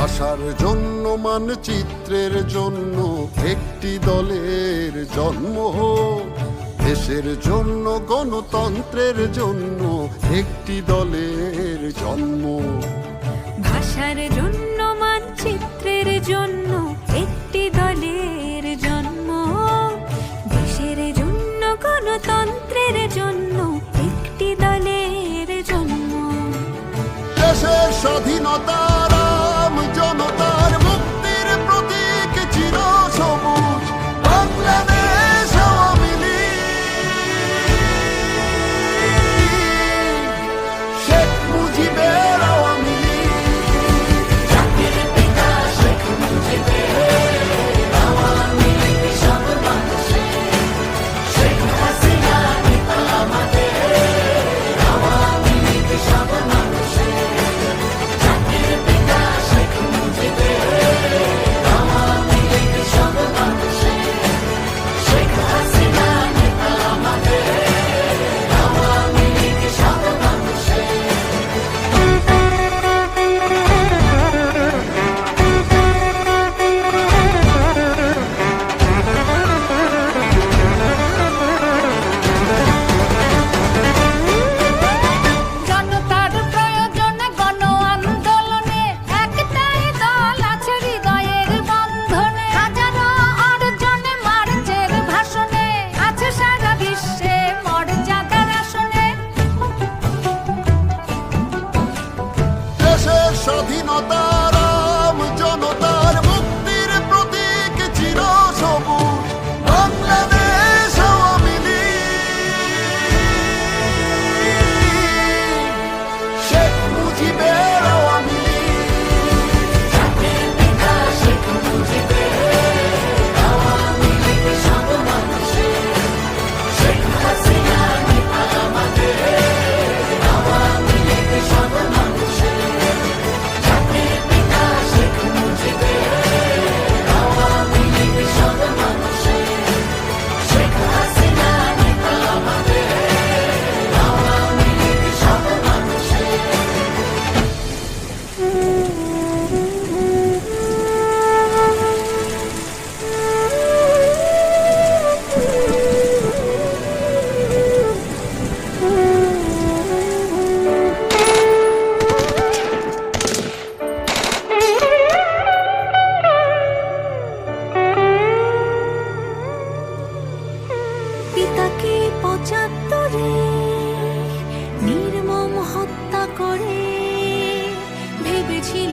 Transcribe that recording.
ভাষার জন্য মানচিত্রের জন্য একটি দলের জন্ম হোক, দেশের জন্য গণতন্ত্রের জন্য একটি দলের জন্ম। ভাষার জন্য মানচিত্রের জন্য একটি দলের জন্ম, দেশের জন্য গণতন্ত্রের জন্য একটি দলের জন্ম। দেশের স্বাধীনতার আম জনতার মুক্তির প্রতীক চির সবুজ বাংলাদেশ আওয়ামী লীগ, শেখ মুজিবের আওয়ামী লীগ, জাতির পিতা শেখ মুজিবের আওয়ামী লীগ সব মানুষের, শেখ হাসিনা নেতা আমাদের আওয়ামী লীগ সব মানুষের, জাতির পিতা শেখ মুজিবের আওয়ামী লীগ সব মানুষের, শেখ হাসিনা নেতা আমাদের আওয়ামী লীগ সব মানুষের। জনতার প্রয়োজনে গণ আন্দোলনে একটাই দল আছে হৃদয়ের বন্ধনে, হাজারো অর্জনে মার্চের ভাষণে আছে সারা বিশ্বে মর্যাদার আসনে। দেশের স্বাধীনতা